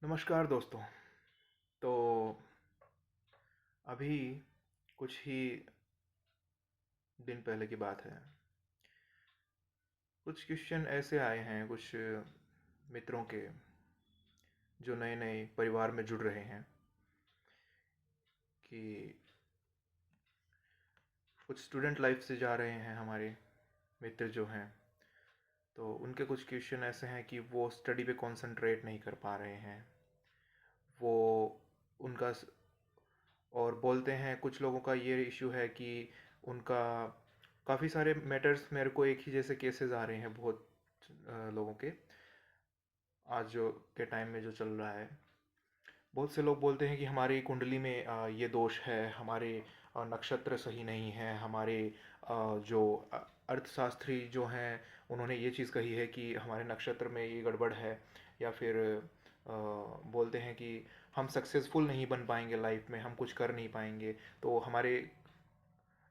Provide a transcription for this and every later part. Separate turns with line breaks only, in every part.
नमस्कार दोस्तों। तो अभी कुछ ही दिन पहले की बात है। कुछ क्वेश्चन ऐसे आए हैं कुछ मित्रों के, जो नए नए परिवार में जुड़ रहे हैं, कि कुछ स्टूडेंट लाइफ से जा रहे हैं हमारे मित्र जो हैं। तो उनके कुछ क्वेश्चन ऐसे हैं कि वो स्टडी पे कंसंट्रेट नहीं कर पा रहे हैं। वो उनका और बोलते हैं कुछ लोगों का ये इशू है कि उनका काफ़ी सारे मैटर्स, मेरे को एक ही जैसे केसेस आ रहे हैं बहुत लोगों के, आज जो के टाइम में जो चल रहा है। बहुत से लोग बोलते हैं कि हमारी कुंडली में ये दोष है, हमारे नक्षत्र सही नहीं है, हमारे जो अर्थशास्त्री जो हैं उन्होंने ये चीज़ कही है कि हमारे नक्षत्र में ये गड़बड़ है। या फिर बोलते हैं कि हम सक्सेसफुल नहीं बन पाएंगे लाइफ में, हम कुछ कर नहीं पाएंगे। तो हमारे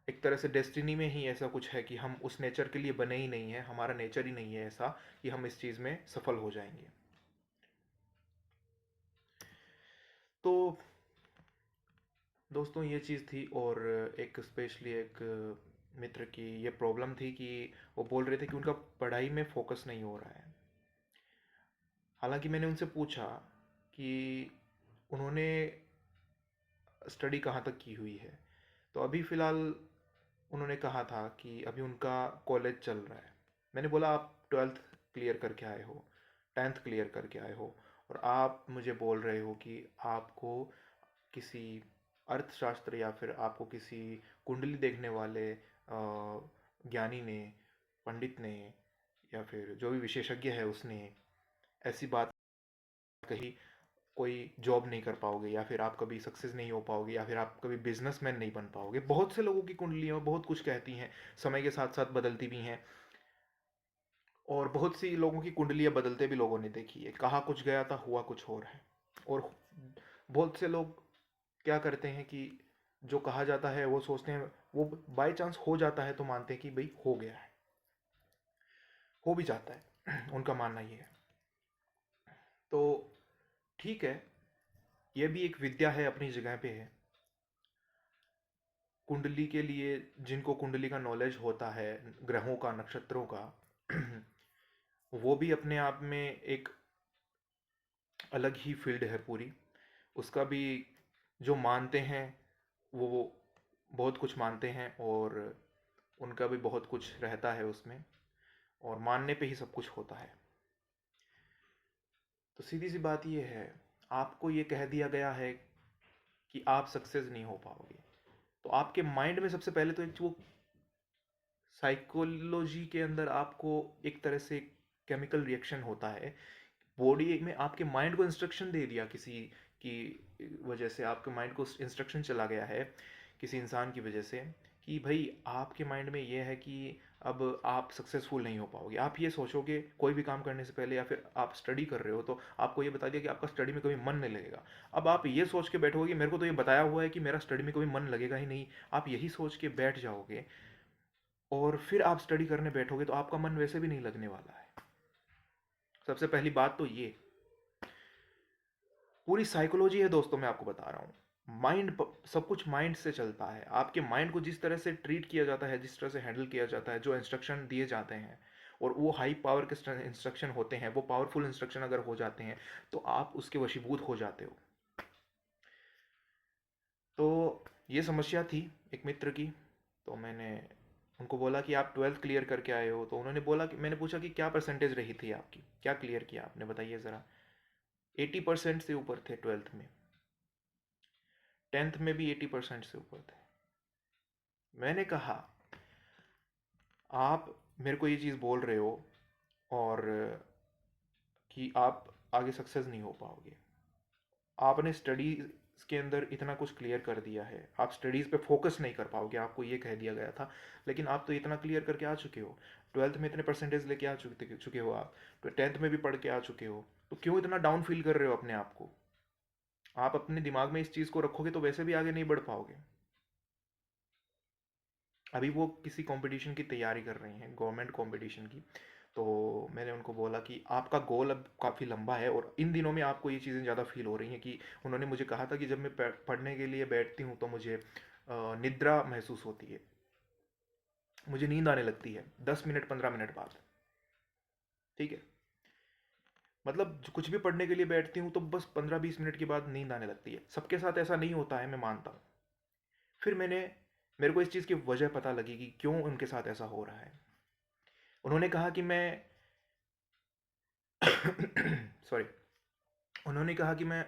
एक तरह से डेस्टिनी में ही ऐसा कुछ है कि हम उस नेचर के लिए बने ही नहीं है, हमारा नेचर ही नहीं है ऐसा कि हम इस चीज़ में सफल हो जाएंगे। तो दोस्तों ये चीज़ थी, और एक स्पेशली एक मित्र की ये प्रॉब्लम थी कि वो बोल रहे थे कि उनका पढ़ाई में फोकस नहीं हो रहा है। हालांकि मैंने उनसे पूछा कि उन्होंने स्टडी कहाँ तक की हुई है। तो अभी फ़िलहाल उन्होंने कहा था कि अभी उनका कॉलेज चल रहा है। मैंने बोला आप 12th क्लियर करके आए हो, 10th क्लियर करके आए हो, और आप मुझे बोल रहे हो कि आपको किसी अर्थशास्त्र या फिर आपको किसी कुंडली देखने वाले ज्ञानी ने, पंडित ने, या फिर जो भी विशेषज्ञ है उसने ऐसी बात कही, कोई जॉब नहीं कर पाओगे, या फिर आप कभी सक्सेस नहीं हो पाओगे, या फिर आप कभी बिजनेसमैन नहीं बन पाओगे। बहुत से लोगों की कुंडलियाँ बहुत कुछ कहती हैं, समय के साथ साथ बदलती भी हैं। और बहुत सी लोगों की कुंडलियाँ बदलते भी लोगों ने देखी है, कहा कुछ गया था हुआ कुछ और है। और बहुत से लोग क्या करते हैं कि जो कहा जाता है वो सोचते हैं, वो बाय चांस हो जाता है तो मानते हैं कि भाई हो गया है, हो भी जाता है। उनका मानना ये है। तो ठीक है, ये भी एक विद्या है, अपनी जगह पे है। कुंडली के लिए जिनको कुंडली का नॉलेज होता है, ग्रहों का, नक्षत्रों का, वो भी अपने आप में एक अलग ही फील्ड है पूरी। उसका भी जो मानते हैं वो बहुत कुछ मानते हैं, और उनका भी बहुत कुछ रहता है उसमें, और मानने पे ही सब कुछ होता है। तो सीधी सी बात ये है, आपको ये कह दिया गया है कि आप सक्सेस नहीं हो पाओगे। तो आपके माइंड में सबसे पहले तो एक वो साइकोलॉजी के अंदर आपको एक तरह से केमिकल रिएक्शन होता है। बॉडी में आपके माइंड को इंस्ट्रक्शन दे दिया किसी की वजह से, आपके माइंड को इंस्ट्रक्शन चला गया है किसी इंसान की वजह से, कि भाई आपके माइंड में ये है कि अब आप सक्सेसफुल नहीं हो पाओगे। आप ये सोचोगे कोई भी काम करने से पहले, या फिर आप स्टडी कर रहे हो तो आपको ये बता दिया कि आपका स्टडी में कभी मन नहीं लगेगा। अब आप ये सोच के बैठोगे कि मेरे को तो ये बताया हुआ है कि मेरा स्टडी में कभी मन लगेगा ही नहीं, आप यही सोच के बैठ जाओगे, और फिर आप स्टडी करने बैठोगे तो आपका मन वैसे भी नहीं लगने वाला है। सबसे पहली बात तो ये पूरी साइकोलॉजी है दोस्तों, मैं आपको बता रहा हूँ। माइंड, सब कुछ माइंड से चलता है। आपके माइंड को जिस तरह से ट्रीट किया जाता है, जिस तरह से हैंडल किया जाता है, जो इंस्ट्रक्शन दिए जाते हैं, और वो हाई पावर के इंस्ट्रक्शन होते हैं, वो पावरफुल इंस्ट्रक्शन अगर हो जाते हैं तो आप उसके वशीभूत हो जाते हो। तो ये समस्या थी एक मित्र की। तो मैंने उनको बोला कि आप 12th क्लियर करके आए हो। तो उन्होंने बोला कि, मैंने पूछा कि क्या परसेंटेज रही थी आपकी, क्या क्लियर किया आपने, बताइए ज़रा। 80% से ऊपर थे 12th में, 10th में भी 80% से ऊपर थे। मैंने कहा आप मेरे को ये चीज़ बोल रहे हो, और कि आप आगे सक्सेस नहीं हो पाओगे। आपने स्टडीज़ के अंदर इतना कुछ क्लियर कर दिया है, आप स्टडीज़ पे फोकस नहीं कर पाओगे, आपको ये कह दिया गया था। लेकिन आप तो इतना क्लियर करके आ चुके हो, 12th में इतने परसेंटेज लेके आ चुके हो आप, तो 10th में भी पढ़ के आ चुके हो, तो क्यों इतना डाउन फील कर रहे हो अपने आप को। आप अपने दिमाग में इस चीज़ को रखोगे तो वैसे भी आगे नहीं बढ़ पाओगे। अभी वो किसी कंपटीशन की तैयारी कर रही हैं, गवर्नमेंट कंपटीशन की। तो मैंने उनको बोला कि आपका गोल अब काफ़ी लंबा है और इन दिनों में आपको ये चीज़ें ज़्यादा फील हो रही हैं कि उन्होंने मुझे कहा था कि जब मैं पढ़ने के लिए बैठती हूँ तो मुझे निद्रा महसूस होती है, मुझे नींद आने लगती है 10 मिनट 15 मिनट बाद। ठीक है, मतलब कुछ भी पढ़ने के लिए बैठती हूँ तो बस 15-20 मिनट के बाद नींद आने लगती है। सबके साथ ऐसा नहीं होता है, मैं मानता हूँ। फिर मेरे को इस चीज़ की वजह पता लगी कि क्यों उनके साथ ऐसा हो रहा है। उन्होंने कहा कि मैं सॉरी, उन्होंने कहा कि मैं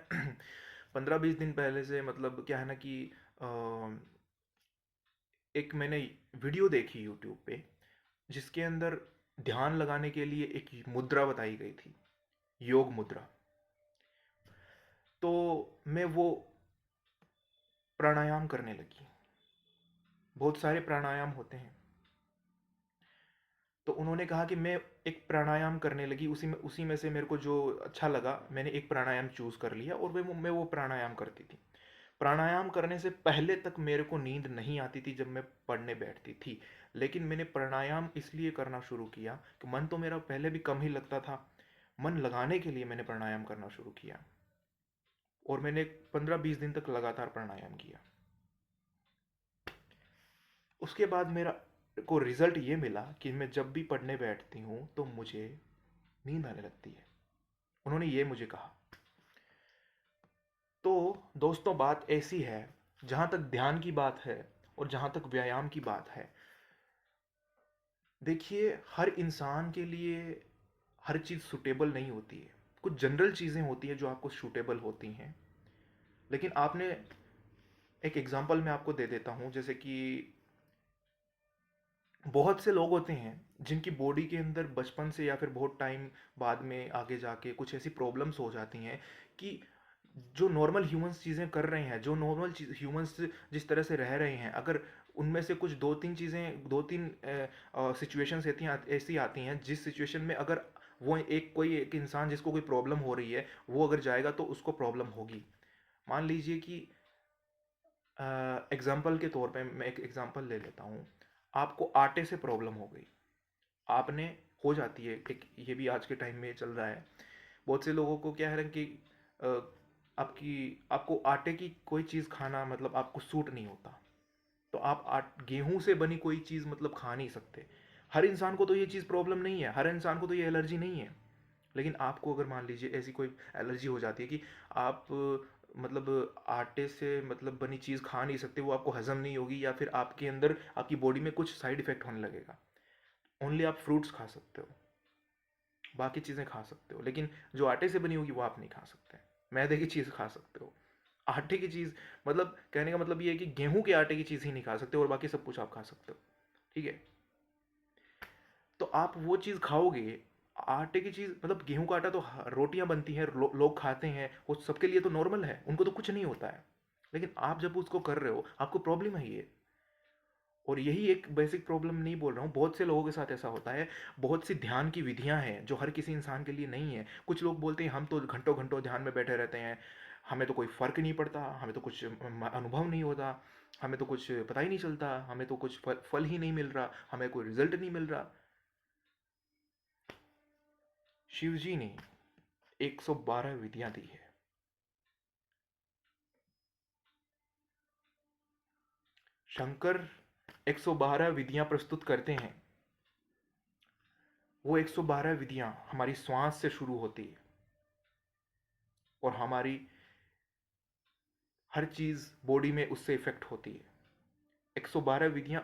15-20 दिन पहले से, मतलब क्या है ना कि अ, एक मैंने वीडियो देखी यूट्यूब पे जिसके अंदर ध्यान लगाने के लिए एक मुद्रा बताई गई थी, योग मुद्रा। तो मैं वो प्राणायाम करने लगी। बहुत सारे प्राणायाम होते हैं, तो उन्होंने कहा कि मैं एक प्राणायाम करने लगी, उसी में से मेरे को जो अच्छा लगा मैंने एक प्राणायाम चूज़ कर लिया और मैं वो प्राणायाम करती थी। प्राणायाम करने से पहले तक मेरे को नींद नहीं आती थी जब मैं पढ़ने बैठती थी, लेकिन मैंने प्राणायाम इसलिए करना शुरू किया कि मन तो मेरा पहले भी कम ही लगता था, मन लगाने के लिए मैंने प्राणायाम करना शुरू किया और मैंने 15-20 दिन तक लगातार प्राणायाम किया। उसके बाद मेरा को रिजल्ट ये मिला कि मैं जब भी पढ़ने बैठती हूँ तो मुझे नींद आने लगती है। उन्होंने ये मुझे कहा। तो दोस्तों, बात ऐसी है, जहाँ तक ध्यान की बात है और जहाँ तक व्यायाम की बात है, देखिए हर इंसान के लिए हर चीज़ सूटेबल नहीं होती है। कुछ जनरल चीज़ें होती हैं जो आपको सूटेबल होती हैं, लेकिन आपने, एक एग्जांपल मैं आपको दे देता हूँ, जैसे कि बहुत से लोग होते हैं जिनकी बॉडी के अंदर बचपन से या फिर बहुत टाइम बाद में आगे जाके कुछ ऐसी प्रॉब्लम्स हो जाती हैं कि जो नॉर्मल ह्यूमंस चीज़ें कर रहे हैं, जो नॉर्मल ह्यूमंस जिस तरह से रह रहे हैं, अगर उनमें से कुछ दो तीन चीज़ें, दो तीन सिचुएशंस ऐसी आती हैं जिस सिचुएशन में अगर वो कोई एक इंसान जिसको कोई प्रॉब्लम हो रही है वो अगर जाएगा तो उसको प्रॉब्लम होगी। मान लीजिए कि एग्जाम्पल के तौर पे मैं एक एग्जाम्पल ले लेता हूँ। आपको आटे से प्रॉब्लम हो गई, आपने, हो जाती है, एक ये भी आज के टाइम में चल रहा है। बहुत से लोगों को क्या है कि अ, आपकी आपको आटे की कोई चीज़ खाना मतलब आपको सूट नहीं होता, तो आप गेहूं से बनी कोई चीज़ मतलब खा नहीं सकते। हर इंसान को तो ये चीज़ प्रॉब्लम नहीं है, हर इंसान को तो ये एलर्जी नहीं है, लेकिन आपको अगर मान लीजिए ऐसी कोई एलर्जी हो जाती है कि आप मतलब आटे से मतलब बनी चीज़ खा नहीं सकते, वो आपको हजम नहीं होगी या फिर आपके अंदर आपकी बॉडी में कुछ साइड इफेक्ट होने लगेगा। ओनली आप फ्रूट्स खा सकते हो, बाकी चीज़ें खा सकते हो, लेकिन जो आटे से बनी होगी वो आप नहीं खा सकते। मैदे की चीज़ खा सकते हो, आटे की चीज़, मतलब कहने का मतलब ये है कि गेहूं के आटे की चीज़ ही नहीं खा सकते और बाकी सब कुछ आप खा सकते हो। ठीक है, तो आप वो चीज़ खाओगे, आटे की चीज़, मतलब गेहूं का आटा तो रोटियां बनती हैं, लोग खाते हैं, वो सबके लिए तो नॉर्मल है, उनको तो कुछ नहीं होता है। लेकिन आप जब उसको कर रहे हो आपको प्रॉब्लम है ये। और यही एक बेसिक प्रॉब्लम नहीं बोल रहा हूँ, बहुत से लोगों के साथ ऐसा होता है। बहुत सी ध्यान की विधियां हैं जो हर किसी इंसान के लिए नहीं है। कुछ लोग बोलते हैं हम तो घंटों घंटों ध्यान में बैठे रहते हैं, हमें तो कोई फ़र्क नहीं पड़ता, हमें तो कुछ अनुभव नहीं होता, हमें तो कुछ पता ही नहीं चलता, हमें तो कुछ फल ही नहीं मिल रहा, हमें कोई रिजल्ट नहीं मिल रहा। शिव जी ने 112 विधियां दी है। शंकर 112 विधियां प्रस्तुत करते हैं। वो 112 विधियां हमारी श्वास से शुरू होती है और हमारी हर चीज़ बॉडी में उससे इफेक्ट होती है। 112 विधियां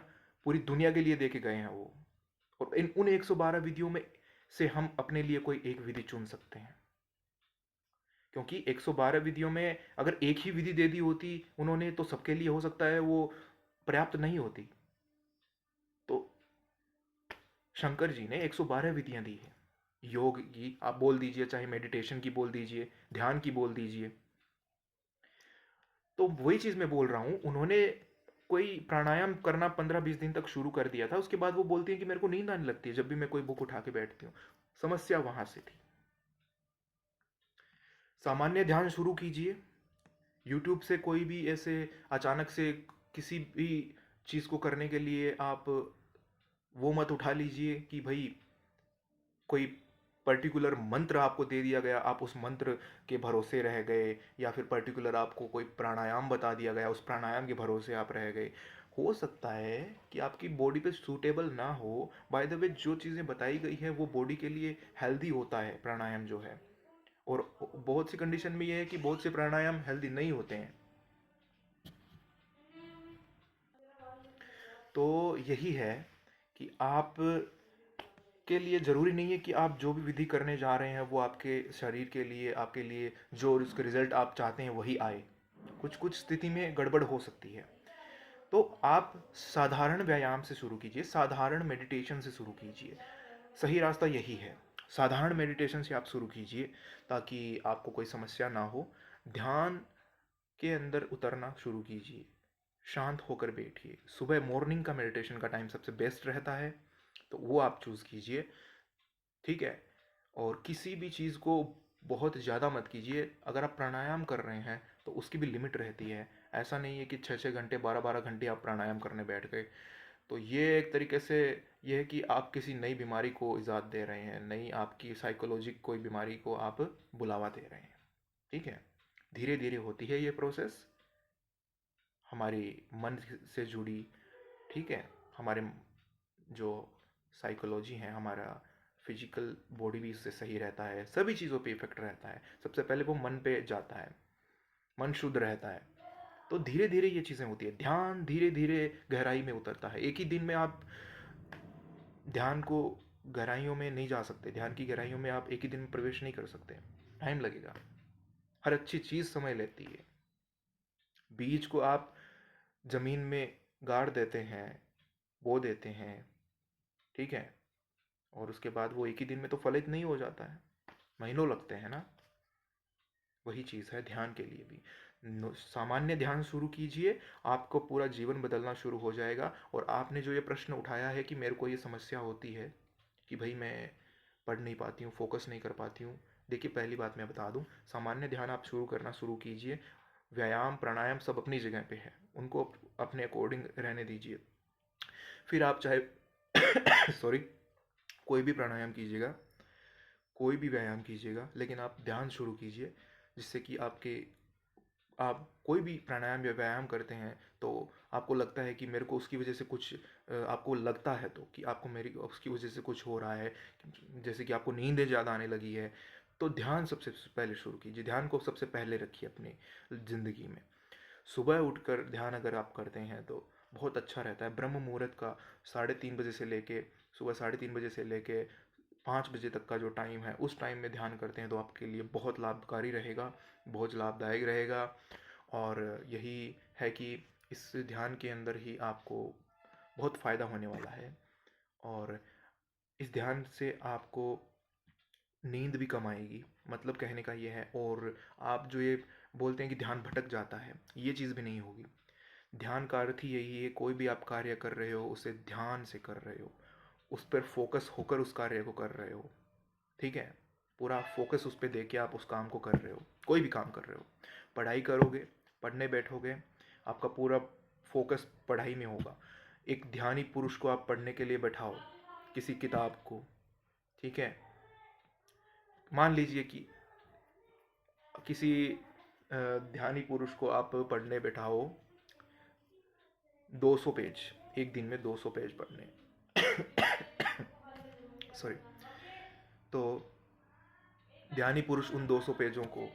पूरी दुनिया के लिए देके गए हैं वो, और इन उन 112 विधियों में से हम अपने लिए कोई एक विधि चुन सकते हैं। क्योंकि 112 विधियों में अगर एक ही विधि दे दी होती उन्होंने तो सबके लिए हो सकता है वो पर्याप्त नहीं होती। तो शंकर जी ने 112 विधियां दी है। योग की आप बोल दीजिए, चाहे मेडिटेशन की बोल दीजिए, ध्यान की बोल दीजिए। तो वही चीज़ मैं बोल रहा हूँ, उन्होंने कोई प्राणायाम करना 15-20 दिन तक शुरू कर दिया था, उसके बाद वो बोलती हैं कि मेरे को नींद आने लगती है जब भी मैं कोई बुक उठा के बैठती हूँ। समस्या वहाँ से थी। सामान्य ध्यान शुरू कीजिए, यूट्यूब से कोई भी ऐसे अचानक से किसी भी चीज़ को करने के लिए आप वो मत उठा लीजिए कि भाई कोई पर्टिकुलर मंत्र आपको दे दिया गया, आप उस मंत्र के भरोसे रह गए, या फिर पर्टिकुलर आपको कोई प्राणायाम बता दिया गया, उस प्राणायाम के भरोसे आप रह गए। हो सकता है कि आपकी बॉडी पे सूटेबल ना हो। बाय द वे, जो चीज़ें बताई गई हैं वो बॉडी के लिए हेल्दी होता है, प्राणायाम जो है। और बहुत सी कंडीशन में ये है कि बहुत से प्राणायाम हेल्दी नहीं होते हैं। तो यही है कि आप के लिए ज़रूरी नहीं है कि आप जो भी विधि करने जा रहे हैं वो आपके शरीर के लिए, आपके लिए जो उसके रिजल्ट आप चाहते हैं वही आए। कुछ कुछ स्थिति में गड़बड़ हो सकती है। तो आप साधारण व्यायाम से शुरू कीजिए, साधारण मेडिटेशन से शुरू कीजिए। सही रास्ता यही है, साधारण मेडिटेशन से आप शुरू कीजिए ताकि आपको कोई समस्या ना हो। ध्यान के अंदर उतरना शुरू कीजिए, शांत होकर बैठिए। सुबह मॉर्निंग का मेडिटेशन का टाइम सबसे बेस्ट रहता है, तो वो आप चूज़ कीजिए, ठीक है। और किसी भी चीज़ को बहुत ज़्यादा मत कीजिए। अगर आप प्राणायाम कर रहे हैं तो उसकी भी लिमिट रहती है। ऐसा नहीं है कि 6-6 घंटे, 12-12 घंटे आप प्राणायाम करने बैठ गए। तो ये एक तरीके से ये है कि आप किसी नई बीमारी को इजाद दे रहे हैं, नई आपकी साइकोलॉजिक कोई बीमारी को आप बुलावा दे रहे हैं, ठीक है। धीरे धीरे होती है ये प्रोसेस, हमारी मन से जुड़ी, ठीक है। हमारे जो साइकोलॉजी है, हमारा फिजिकल बॉडी भी इससे सही रहता है, सभी चीज़ों पे इफेक्ट रहता है। सबसे पहले वो मन पे जाता है, मन शुद्ध रहता है। तो धीरे धीरे ये चीज़ें होती है, ध्यान धीरे धीरे गहराई में उतरता है। एक ही दिन में आप ध्यान को गहराइयों में नहीं जा सकते, ध्यान की गहराइयों में आप एक ही दिन में प्रवेश नहीं कर सकते, टाइम लगेगा। हर अच्छी चीज़ समय लेती है। बीज को आप जमीन में गाड़ देते हैं, बो देते हैं, ठीक है, और उसके बाद वो एक ही दिन में तो फलित नहीं हो जाता है, महीनों लगते हैं ना। वही चीज़ है ध्यान के लिए भी। सामान्य ध्यान शुरू कीजिए, आपको पूरा जीवन बदलना शुरू हो जाएगा। और आपने जो ये प्रश्न उठाया है कि मेरे को ये समस्या होती है कि भाई मैं पढ़ नहीं पाती हूँ, फोकस नहीं कर पाती हूँ। देखिए, पहली बात मैं बता दूँ, सामान्य ध्यान आप शुरू करना शुरू कीजिए। व्यायाम प्राणायाम सब अपनी जगह पे है, उनको अपने अकॉर्डिंग रहने दीजिए। फिर आप चाहे सॉरी, कोई भी प्राणायाम कीजिएगा, कोई भी व्यायाम कीजिएगा, लेकिन आप ध्यान शुरू कीजिए, जिससे कि आप कोई भी प्राणायाम या व्यायाम करते हैं तो आपको लगता है कि मेरे को उसकी वजह से कुछ आपको लगता है तो कि आपको मेरी उसकी वजह से कुछ हो रहा है, जैसे कि आपको नींद ज़्यादा आने लगी है, तो ध्यान सबसे पहले शुरू कीजिए। ध्यान को सबसे पहले रखिए अपनी ज़िंदगी में। सुबह उठकर ध्यान अगर आप करते हैं तो बहुत अच्छा रहता है। ब्रह्म मुहूर्त का 3:30 बजे से लेके, सुबह 3:30 बजे से लेके 5 बजे तक का जो टाइम है, उस टाइम में ध्यान करते हैं तो आपके लिए बहुत लाभकारी रहेगा, बहुत लाभदायक रहेगा। और यही है कि इस ध्यान के अंदर ही आपको बहुत फ़ायदा होने वाला है। और इस ध्यान से आपको नींद भी कम आएगी, मतलब कहने का ये है। और आप जो ये बोलते हैं कि ध्यान भटक जाता है, ये चीज़ भी नहीं होगी। ध्यान का अर्थ ही यही है, कोई भी आप कार्य कर रहे हो उसे ध्यान से कर रहे हो, उस पर फोकस होकर उस कार्य को कर रहे हो, ठीक है। पूरा फोकस उस पर दे के आप उस काम को कर रहे हो, कोई भी काम कर रहे हो। पढ़ाई करोगे, पढ़ने बैठोगे, आपका पूरा फोकस पढ़ाई में होगा। एक ध्यानी पुरुष को आप पढ़ने के लिए बैठाओ, किसी किताब को, ठीक है। मान लीजिए कि किसी ध्यानी पुरुष को आप पढ़ने बैठाओ 200 पेज, एक दिन में 200 पेज पढ़ने सॉरी। तो ध्यानी पुरुष उन 200 पेजों को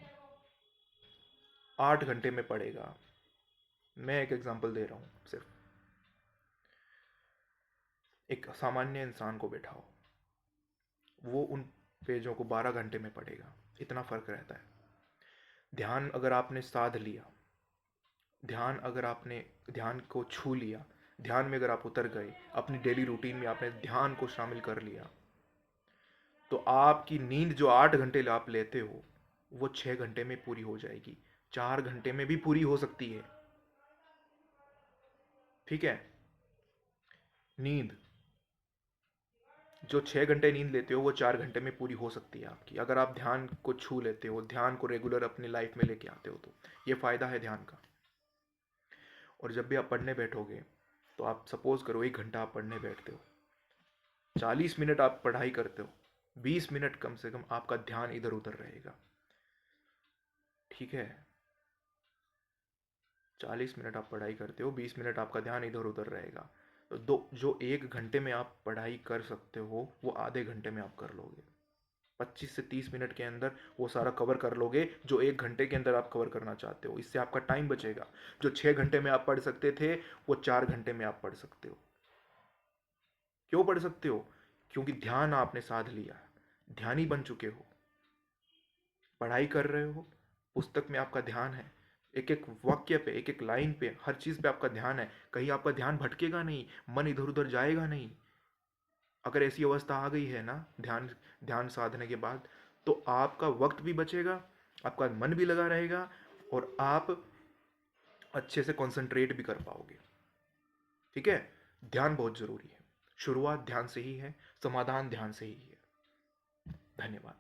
8 घंटे में पढ़ेगा। मैं एक एग्जांपल दे रहा हूँ सिर्फ। एक सामान्य इंसान को बैठाओ, वो उन पेजों को 12 घंटे में पढ़ेगा। इतना फर्क रहता है। ध्यान अगर आपने साध लिया, ध्यान अगर आपने ध्यान को छू लिया, ध्यान में अगर आप उतर गए, अपनी डेली रूटीन में आपने ध्यान को शामिल कर लिया, तो आपकी नींद जो 8 घंटे आप लेते हो वो 6 घंटे में पूरी हो जाएगी, 4 घंटे में भी पूरी हो सकती है, ठीक है। नींद जो 6 घंटे नींद लेते हो वो 4 घंटे में पूरी हो सकती है आपकी, अगर आप ध्यान को छू लेते हो, ध्यान को रेगुलर अपनी लाइफ में लेके आते हो तो। ये फ़ायदा है ध्यान का। और जब भी आप पढ़ने बैठोगे तो आप सपोज करो 1 घंटा आप पढ़ने बैठते हो, 40 मिनट आप पढ़ाई करते हो, 20 मिनट कम से कम आपका ध्यान इधर उधर रहेगा, ठीक है। 40 मिनट आप पढ़ाई करते हो, 20 मिनट आपका ध्यान इधर उधर रहेगा, तो दो जो 1 घंटे में आप पढ़ाई कर सकते हो वो आधे घंटे में आप कर लोगे। 25 से 30 मिनट के अंदर वो सारा कवर कर लोगे जो 1 घंटे के अंदर आप कवर करना चाहते हो। इससे आपका टाइम बचेगा। जो 6 घंटे में आप पढ़ सकते थे वो 4 घंटे में आप पढ़ सकते हो। क्यों पढ़ सकते हो? क्योंकि ध्यान आपने साध लिया, ध्यानी बन चुके हो, पढ़ाई कर रहे हो, पुस्तक में आपका ध्यान है, एक एक वाक्य पे, एक एक लाइन पे, हर चीज़ पे आपका ध्यान है। कहीं आपका ध्यान भटकेगा नहीं, मन इधर उधर जाएगा नहीं। अगर ऐसी अवस्था आ गई है ना ध्यान ध्यान साधने के बाद, तो आपका वक्त भी बचेगा, आपका मन भी लगा रहेगा और आप अच्छे से कंसंट्रेट भी कर पाओगे, ठीक है। ध्यान बहुत ज़रूरी है। शुरुआत ध्यान से ही है, समाधान ध्यान से ही है। धन्यवाद।